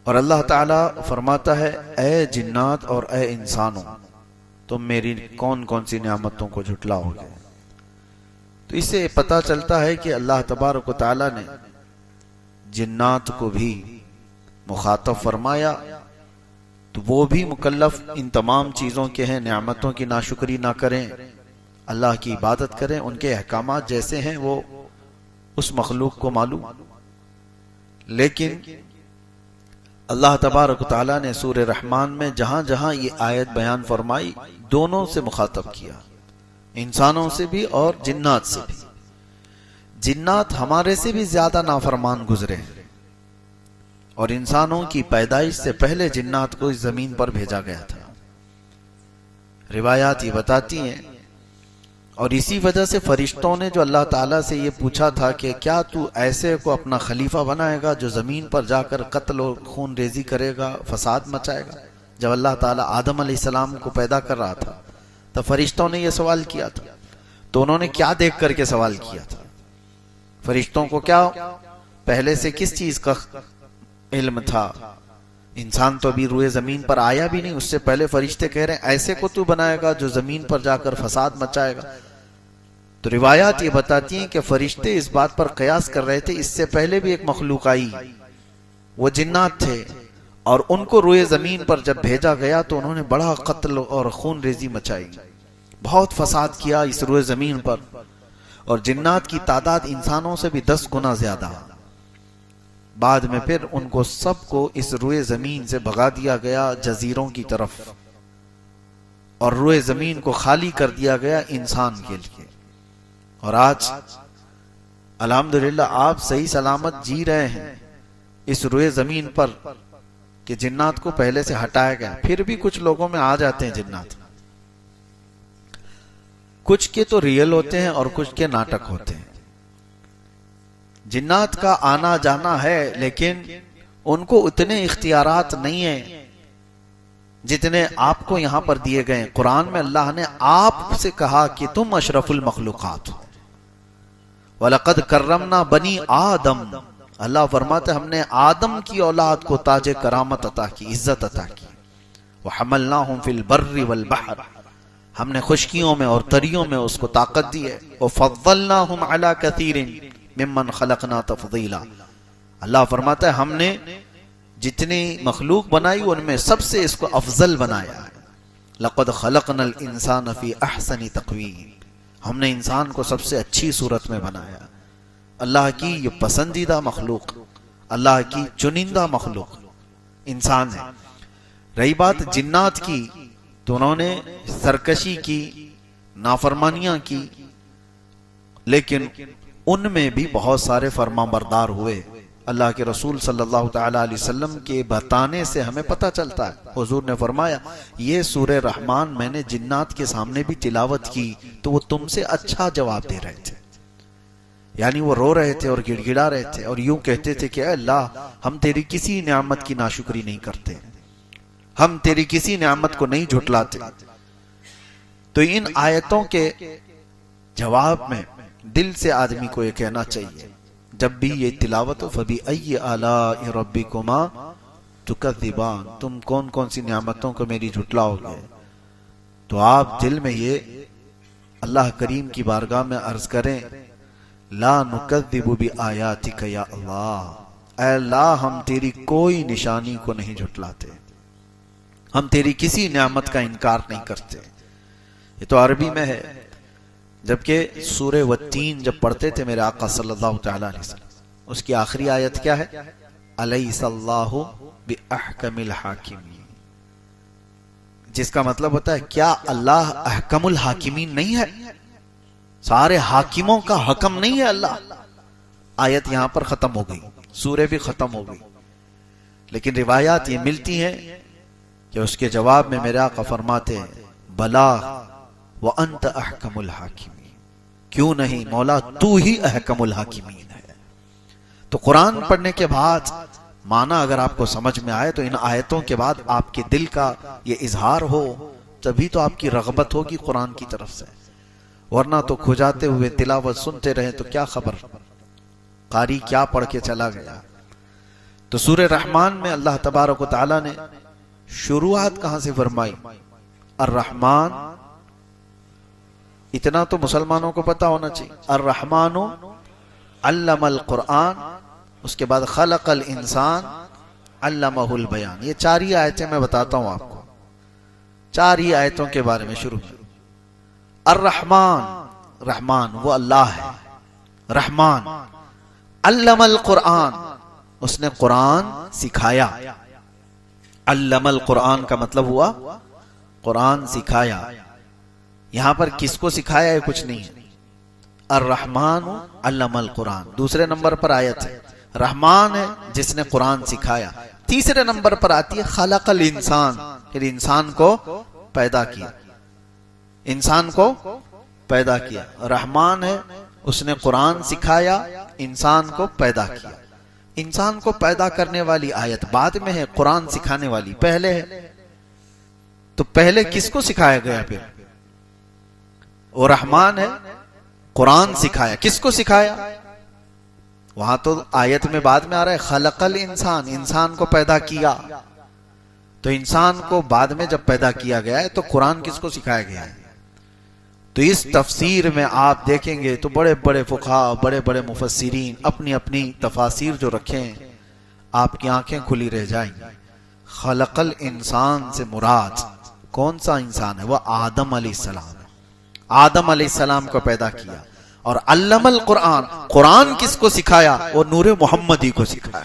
اور اللہ تعالیٰ فرماتا ہے اے جنات اور اے انسانوں تم میری کون کون سی نعمتوں کو جھٹلاؤ گے۔ تو اس سے پتہ چلتا ہے کہ اللہ تبارک و تعالیٰ نے جنات کو بھی مخاطب فرمایا تو وہ بھی مکلف ان تمام چیزوں کے ہیں، نعمتوں کی ناشکری نہ کریں، اللہ کی عبادت کریں، ان کے احکامات جیسے ہیں وہ اس مخلوق کو معلوم۔ لیکن اللہ تبارک و تعالیٰ نے سورہ رحمان میں جہاں جہاں یہ آیت بیان فرمائی دونوں سے مخاطب کیا، انسانوں سے بھی اور جنات سے بھی۔ جنات ہمارے سے بھی زیادہ نافرمان گزرے ہیں، اور انسانوں کی پیدائش سے پہلے جنات کو اس زمین پر بھیجا گیا تھا۔ روایات یہ بتاتی ہیں، اور اسی وجہ سے فرشتوں نے جو اللہ تعالیٰ سے یہ پوچھا تھا کہ کیا تو ایسے کو اپنا خلیفہ بنائے گا جو زمین پر جا کر قتل و خون ریزی کرے گا، فساد مچائے گا؟ جب اللہ تعالیٰ آدم علیہ السلام کو پیدا کر رہا تھا تو فرشتوں نے یہ سوال کیا تھا۔ تو انہوں نے کیا دیکھ کر کے سوال کیا تھا؟ فرشتوں کو کیا پہلے سے کس چیز کا علم تھا؟ انسان تو ابھی روئے زمین پر آیا بھی نہیں، اس سے پہلے فرشتے کہہ رہے ہیں ایسے کو تو بنائے گا جو زمین پر جا کر فساد مچائے گا۔ تو روایات یہ بتاتی ہیں کہ فرشتے اس بات پر قیاس کر رہے تھے، اس سے پہلے بھی ایک مخلوق آئی، وہ جنات تھے، اور ان کو روئے زمین پر جب بھیجا گیا تو انہوں نے بڑا قتل اور خون ریزی مچائی، بہت فساد کیا اس روئے زمین پر، اور جنات کی تعداد انسانوں سے بھی 10 گنا زیادہ۔ بعد میں پھر ان کو سب کو اس روئے زمین سے بھگا دیا گیا جزیروں کی طرف، اور روئے زمین کو خالی کر دیا گیا انسان کے لیے۔ اور آج الحمدللہ آپ صحیح سلامت جی رہے ہیں اس روئے زمین پر کہ جنات کو پہلے سے ہٹایا گیا۔ پھر بھی کچھ لوگوں میں آ جاتے ہیں جنات، کچھ کے تو ریئل ہوتے ہیں اور کچھ کے ناٹک ہوتے ہیں۔ جنات کا آنا جانا ہے، لیکن ان کو اتنے اختیارات نہیں ہیں جتنے آپ کو یہاں پر دیے گئے ہیں۔ قرآن میں اللہ نے آپ سے کہا کہ تم اشرف المخلوقات ہو۔ وَلَقَدْ كَرَّمْنَا بَنِي آدم، اللہ فرماتے ہم نے آدم کی اولاد کو تاج کرامت عطا کی، عزت عطا کی۔ وَحَمَلْنَاهُمْ فِي الْبَرِّ وَالْبَحْرِ، ہم نے خشکیوں میں اور تریوں میں اس کو طاقت دی ہے۔ وَفَضَّلْنَاهُمْ عَلَى كَثِيرٍ ممن خلقنا تفضیلا، اللہ فرماتا ہے ہم نے جتنی مخلوق بنائی ان میں سب سے اس کو افضل بنایا ہے۔ لقد خلقنا الانسان فی احسن تقویم، ہم نے انسان کو سب سے اچھی صورت میں بنایا۔ اللہ کی یہ پسندیدہ مخلوق، اللہ کی چنندہ مخلوق انسان ہے۔ رہی بات جنات کی تو انہوں نے سرکشی کی، نافرمانیاں کی، لیکن ان میں بھی بہت سارے فرما بردار ہوئے۔ اللہ کے رسول صلی اللہ تعالی علیہ وسلم کے بتانے سے ہمیں پتہ چلتا ہے، حضور نے فرمایا یہ سورہ رحمان میں نے جنات کے سامنے بھی تلاوت کی تو وہ تم سے اچھا جواب دے رہے تھے، یعنی وہ رو رہے تھے اور گڑ گڑا رہے تھے اور یوں کہتے تھے کہ اے اللہ ہم تیری کسی نعمت کی ناشکری نہیں کرتے، ہم تیری کسی نعمت کو نہیں جھٹلاتے۔ تو ان آیتوں کے جواب میں دل سے آدمی کو یہ کہنا چاہیے جب بھی یہ تلاوت ہو، فَبِأَيِّ آلَاءِ رَبِّكُمَا تُكَذِّبَانِ، تم کون کون سی نعمتوں کو میری جھٹلاؤ گے، تو آپ دل میں یہ اللہ کریم کی بارگاہ میں عرض کریں لا نُكَذِّبُ بِآيَاتِكَ یا اللہ، اے اللہ ہم تیری کوئی نشانی کو نہیں جھٹلاتے، ہم تیری کسی نعمت کا انکار نہیں کرتے۔ یہ تو عربی میں ہے، جبکہ سورہ والتین جب پڑھتے تھے میرے آقا صلی اللہ تعالی علیہ وسلم، اس کی آخری آیت کیا ہے؟ الیس اللہ باحکم الحاکمین، جس کا مطلب ہوتا ہے کیا اللہ احکم الحاکمین نہیں ہے؟ سارے حاکموں کا حکم نہیں ہے اللہ؟ آیت یہاں پر ختم ہو گئی، سورہ بھی ختم ہو گئی، لیکن روایات یہ ملتی ہیں کہ اس کے جواب میں میرے آقا فرماتے ہیں بلا وَأَنْتَ أَحْكَمُ الْحَاكِمِينَ، کیوں نہیں مولا تو ہی احکم الحاکمین ہے۔ تو قرآن پڑھنے کے بعد معنی اگر آپ کو سمجھ میں آئے تو ان آیتوں کے بعد آپ کے دل کا یہ اظہار ہو، تبھی تو آپ کی رغبت ہوگی قرآن کی طرف سے، ورنہ تو کھجاتے ہوئے تلاوت سنتے رہیں تو کیا خبر قاری کیا پڑھ کے چلا گیا۔ تو سورہ رحمان میں اللہ تبارک و تعالی نے شروعات کہاں سے فرمائی؟ الرحمن، اتنا تو مسلمانوں کو پتا ہونا چاہیے، الرحمن علم القرآن، اس کے بعد خلق الانسان علمہ البیان. یہ 4 ہی آیتیں میں بتاتا ہوں آپ کو، 4 ہی آیتوں کے بارے میں شروع میں. الرحمن، رحمان وہ اللہ ہے، رحمان. علم القرآن، اس نے قرآن سکھایا. علم القرآن کا مطلب ہوا قرآن سکھایا. یہاں پر کس کو سکھایا ہے؟ کچھ نہیں ہے. الرحمن علم القرآن دوسرے نمبر پر آیت ہے. رحمان ہے جس نے قرآن سکھایا. تیسرے نمبر پر آتی ہے خلق الانسان، پھر انسان کو پیدا کیا. انسان کو پیدا کیا. رحمان ہے، اس نے قرآن سکھایا، انسان کو پیدا کیا. انسان کو پیدا کرنے والی آیت بعد میں ہے، قرآن سکھانے والی پہلے ہے. تو پہلے کس کو سکھایا گیا؟ پھر وہ رحمان ہے، قرآن سکھایا. کس کو سکھایا؟ وہاں تو آیت میں بعد میں آ رہا ہے خلق الانسان، انسان کو پیدا کیا. تو انسان کو بعد میں جب پیدا کیا گیا ہے تو قرآن کس کو سکھایا گیا ہے؟ تو اس تفسیر میں آپ دیکھیں گے تو بڑے بڑے فقہاء، بڑے بڑے مفسرین اپنی اپنی تفاسیر جو رکھے ہیں، آپ کی آنکھیں کھلی رہ جائیں گی. خلق الانسان سے مراد کون سا انسان ہے؟ وہ آدم علیہ السلام. آدم علیہ السلام کو پیدا کیا. اور علم القرآن، قرآن کس کو سکھایا؟ وہ نور محمدی کو سکھایا،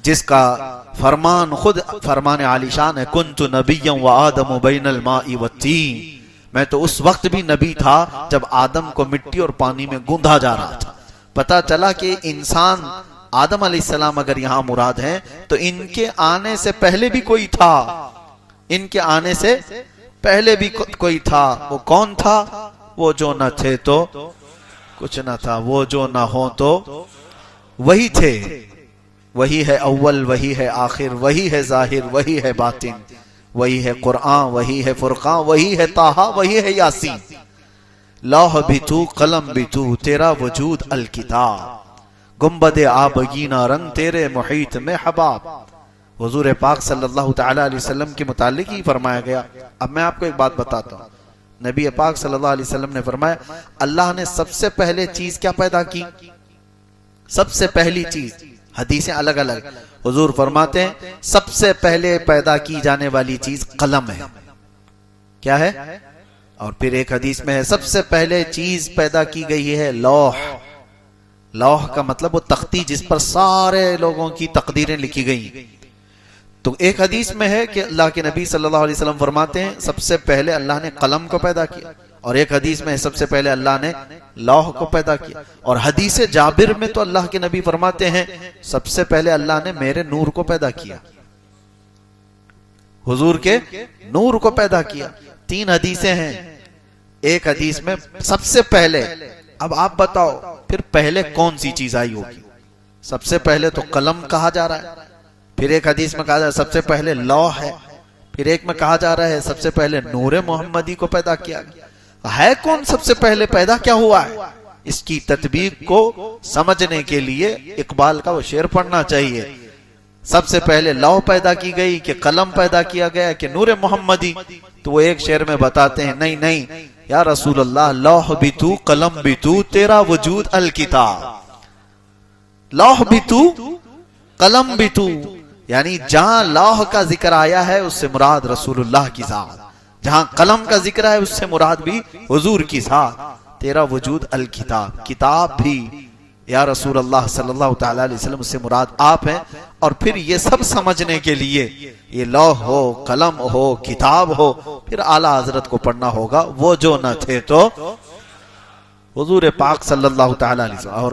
جس کا فرمان خود فرمان عالی شان ہے، کنت نبیا وآدم بین الماء والتین. میں تو اس وقت بھی نبی تھا جب آدم کو مٹی اور پانی میں گوندھا جا رہا تھا. پتا چلا کہ انسان آدم علیہ السلام اگر یہاں مراد ہیں تو ان کے آنے سے پہلے بھی کوئی تھا. ان کے آنے سے پہلے بھی کوئی تھا. وہ کون تھا؟ وہ جو نہ تھے تو کچھ نہ تھا، وہ جو نہ ہو تو وہی تھے. وہی ہے اول، وہی ہے آخر، وہی ہے ظاہر، وہی ہے باطن، وہی ہے قرآن، وہی ہے فرقان، وہی ہے طٰہٰ، وہی ہے یاسین. لوح بھی تو، قلم بھی تو، تیرا وجود الکتاب. گنبد آبگینہ رنگ تیرے محیط میں حباب. حضور پاک صلی اللہ تعالی علیہ وسلم کے متعلق ہی فرمایا گیا. اب میں آپ کو ایک بات بتاتا ہوں. نبی پاک صلی اللہ علیہ وسلم نے فرمایا اللہ نے سب سے پہلے چیز کیا پیدا کی؟ سب سے پہلی چیز، حدیثیں الگ الگ. حضور فرماتے ہیں سب سے پہلے پیدا کی جانے والی چیز قلم ہے. کیا ہے؟ اور پھر ایک حدیث میں ہے سب سے پہلے چیز پیدا کی گئی ہے لوح. لوح کا مطلب وہ تختی جس پر سارے لوگوں کی تقدیریں لکھی گئی. تو ایک حدیث میں ہے کہ اللہ کے نبی صلی اللہ علیہ وسلم فرماتے ہیں سب سے پہلے اللہ نے قلم کو پیدا کیا. اور ایک حدیث میں سب سے پہلے اللہ نے لوح کو پیدا کیا. اور حدیث جابر میں تو اللہ کے نبی فرماتے ہیں سب سے پہلے اللہ نے میرے نور کو پیدا کیا، حضور کے نور کو پیدا کیا. 3 حدیثیں ہیں. ایک حدیث میں سب سے پہلے. اب آپ بتاؤ پھر پہلے کون سی چیز آئی ہوگی؟ سب سے پہلے تو قلم کہا جا رہا ہے، پھر ایک حدیث میں کہا جا رہا ہے سب سے پہلے لوح ہے، پھر ایک میں کہا جا رہا ہے سب سے پہلے نور محمدی کو پیدا کیا گیا. ہے کون سب سے پہلے پیدا کیا ہوا ہے؟ اس کی تطبیق کو سمجھنے کے لیے اقبال کا وہ شعر پڑھنا چاہیے. سب سے پہلے لوح پیدا کی گئی کہ قلم پیدا کیا گیا کہ نور محمدی؟ تو وہ ایک شعر میں بتاتے ہیں نہیں نہیں یا رسول اللہ، لوح بھی تو، قلم بھی تو، تیرا وجود الکتاب. لوح بھی تو، قلم بھی تو، یعنی جہاں لوح کا ذکر آیا ہے اس سے مراد رسول اللہ کی ذات، جہاں قلم کا ذکر ہے اس سے مراد بھی حضور کی ذات. تیرا وجود الکتاب، کتاب بھی یا رسول اللہ صلی اللہ تعالی علیہ وسلم اس سے مراد آپ ہیں. اور پھر یہ سب سمجھنے کے لیے یہ لوح ہو، قلم ہو، کتاب ہو، پھر اعلیٰ حضرت کو پڑھنا ہوگا وہ جو نہ تھے تو حضور پاک صلی اللہ تعالی علیہ وسلم. اور